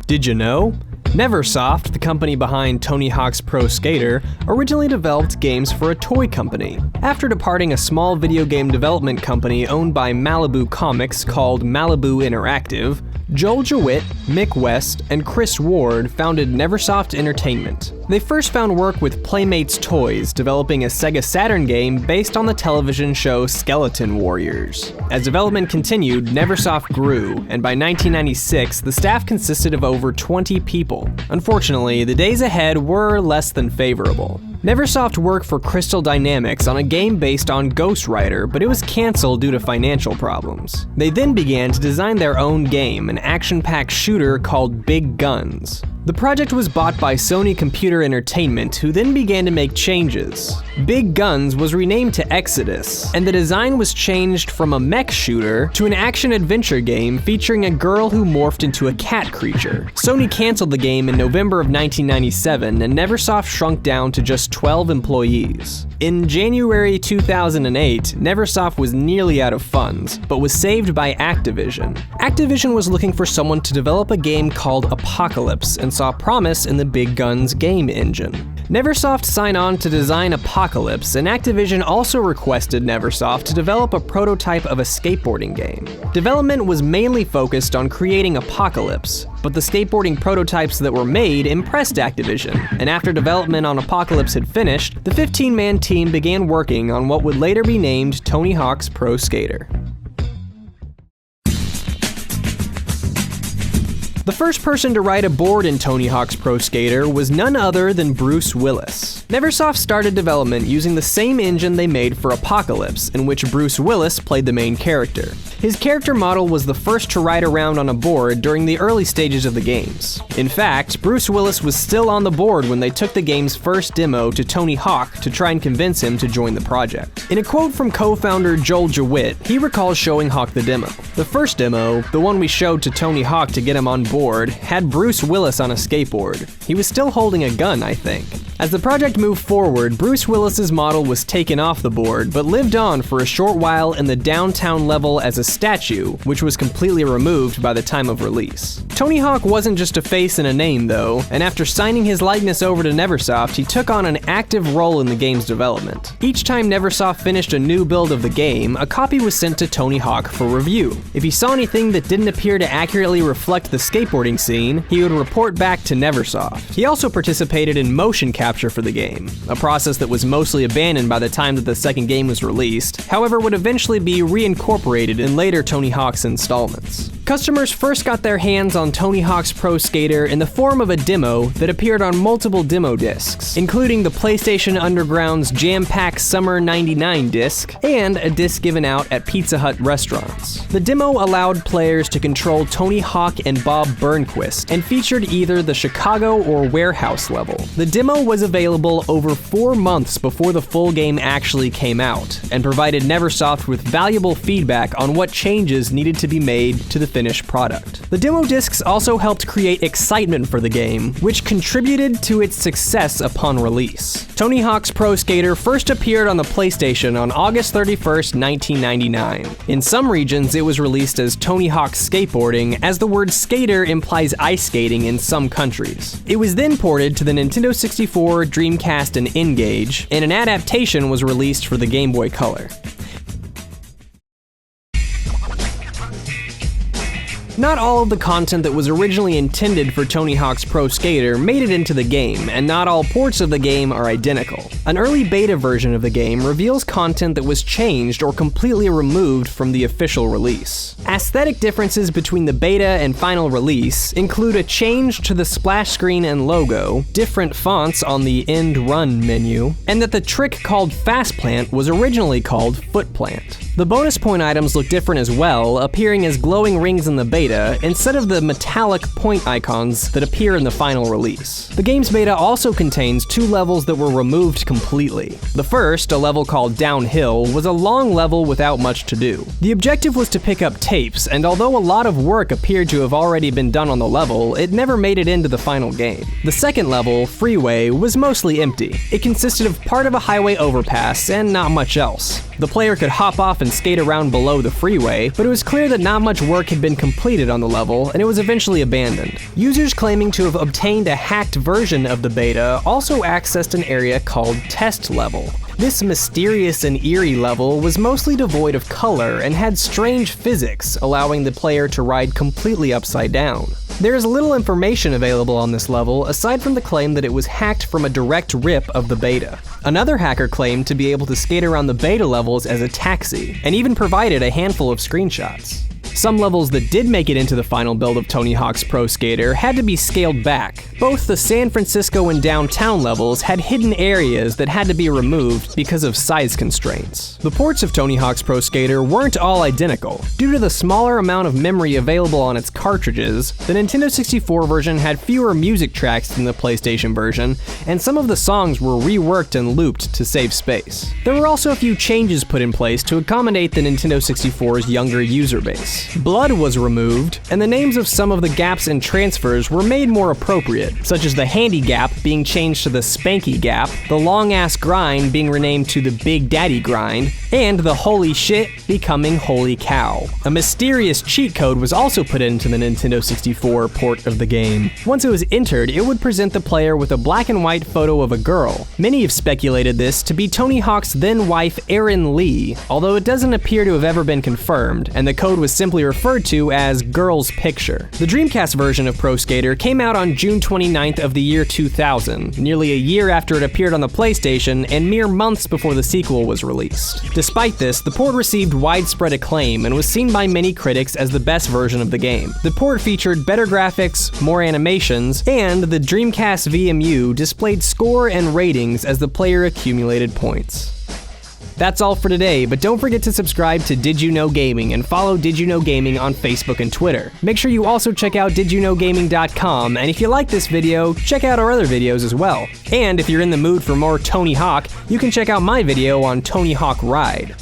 Did you know? Neversoft, the company behind Tony Hawk's Pro Skater, originally developed games for a toy company. After departing a small video game development company owned by Malibu Comics called Malibu Interactive, Joel Jewitt, Mick West, and Chris Ward founded Neversoft Entertainment. They first found work with Playmates Toys, developing a Sega Saturn game based on the television show Skeleton Warriors. As development continued, Neversoft grew, and by 1996, the staff consisted of over 20 people. Unfortunately, the days ahead were less than favorable. Neversoft worked for Crystal Dynamics on a game based on Ghost Rider, but it was cancelled due to financial problems. They then began to design their own game, an action-packed shooter called Big Guns. The project was bought by Sony Computer Entertainment, who then began to make changes. Big Guns was renamed to Exodus, and the design was changed from a mech shooter to an action-adventure game featuring a girl who morphed into a cat creature. Sony canceled the game in November of 1997, and Neversoft shrunk down to just 12 employees. In January 2008, Neversoft was nearly out of funds, but was saved by Activision. Activision was looking for someone to develop a game called Apocalypse, and saw promise in the Big Guns game engine. Neversoft signed on to design Apocalypse, and Activision also requested Neversoft to develop a prototype of a skateboarding game. Development was mainly focused on creating Apocalypse, but the skateboarding prototypes that were made impressed Activision, and after development on Apocalypse had finished, the 15-man team began working on what would later be named Tony Hawk's Pro Skater. The first person to ride a board in Tony Hawk's Pro Skater was none other than Bruce Willis. Neversoft started development using the same engine they made for Apocalypse, in which Bruce Willis played the main character. His character model was the first to ride around on a board during the early stages of the games. In fact, Bruce Willis was still on the board when they took the game's first demo to Tony Hawk to try and convince him to join the project. In a quote from co-founder Joel Jewitt, he recalls showing Hawk the demo. The first demo, the one we showed to Tony Hawk to get him on board, had Bruce Willis on a skateboard. He was still holding a gun, I think. As the project moved forward, Bruce Willis's model was taken off the board, but lived on for a short while in the downtown level as a statue, which was completely removed by the time of release. Tony Hawk wasn't just a face and a name, though, and after signing his likeness over to Neversoft, he took on an active role in the game's development. Each time Neversoft finished a new build of the game, a copy was sent to Tony Hawk for review. If he saw anything that didn't appear to accurately reflect the skateboarding scene, he would report back to Neversoft. He also participated in motion capture for the game, a process that was mostly abandoned by the time that the second game was released, however would eventually be reincorporated in later Tony Hawk's installments. Customers first got their hands on Tony Hawk's Pro Skater in the form of a demo that appeared on multiple demo discs, including the PlayStation Underground's Jam Pack Summer '99 disc, and a disc given out at Pizza Hut restaurants. The demo allowed players to control Tony Hawk and Bob Burnquist, and featured either the Chicago or warehouse level. The demo was available over 4 months before the full game actually came out, and provided Neversoft with valuable feedback on what changes needed to be made to the finished product. The demo discs also helped create excitement for the game, which contributed to its success upon release. Tony Hawk's Pro Skater first appeared on the PlayStation on August 31st, 1999. In some regions, it was released as Tony Hawk's Skateboarding, as the word skater implies ice skating in some countries. It was then ported to the Nintendo 64, Dreamcast, and N-Gage, and an adaptation was released for the Game Boy Color. Not all of the content that was originally intended for Tony Hawk's Pro Skater made it into the game, and not all ports of the game are identical. An early beta version of the game reveals content that was changed or completely removed from the official release. Aesthetic differences between the beta and final release include a change to the splash screen and logo, different fonts on the End Run menu, and that the trick called Fast Plant was originally called Foot Plant. The bonus point items look different as well, appearing as glowing rings in the beta instead of the metallic point icons that appear in the final release. The game's beta also contains 2 levels that were removed completely. The first, a level called Downhill, was a long level without much to do. The objective was to pick up tapes, and although a lot of work appeared to have already been done on the level, it never made it into the final game. The second level, Freeway, was mostly empty. It consisted of part of a highway overpass and not much else. The player could hop off and skate around below the freeway, but it was clear that not much work had been completed on the level, and it was eventually abandoned. Users claiming to have obtained a hacked version of the beta also accessed an area called Test Level. This mysterious and eerie level was mostly devoid of color and had strange physics, allowing the player to ride completely upside down. There is little information available on this level aside from the claim that it was hacked from a direct rip of the beta. Another hacker claimed to be able to skate around the beta levels as a taxi, and even provided a handful of screenshots. Some levels that did make it into the final build of Tony Hawk's Pro Skater had to be scaled back. Both the San Francisco and downtown levels had hidden areas that had to be removed because of size constraints. The ports of Tony Hawk's Pro Skater weren't all identical. Due to the smaller amount of memory available on its cartridges, the Nintendo 64 version had fewer music tracks than the PlayStation version, and some of the songs were reworked and looped to save space. There were also a few changes put in place to accommodate the Nintendo 64's younger user base. Blood was removed, and the names of some of the gaps and transfers were made more appropriate, such as the Handy Gap being changed to the Spanky Gap, the Long Ass Grind being renamed to the Big Daddy Grind, and the Holy Shit becoming Holy Cow. A mysterious cheat code was also put into the Nintendo 64 port of the game. Once it was entered, it would present the player with a black and white photo of a girl. Many have speculated this to be Tony Hawk's then wife Erin Lee, although it doesn't appear to have ever been confirmed, and the code was simply referred to as Girl's Picture. The Dreamcast version of Pro Skater came out on June 29th of the year 2000, nearly a year after it appeared on the PlayStation and mere months before the sequel was released. Despite this, the port received widespread acclaim and was seen by many critics as the best version of the game. The port featured better graphics, more animations, and the Dreamcast VMU displayed score and ratings as the player accumulated points. That's all for today, but don't forget to subscribe to Did You Know Gaming and follow Did You Know Gaming on Facebook and Twitter. Make sure you also check out DidYouKnowGaming.com, and if you like this video, check out our other videos as well. And if you're in the mood for more Tony Hawk, you can check out my video on Tony Hawk Ride.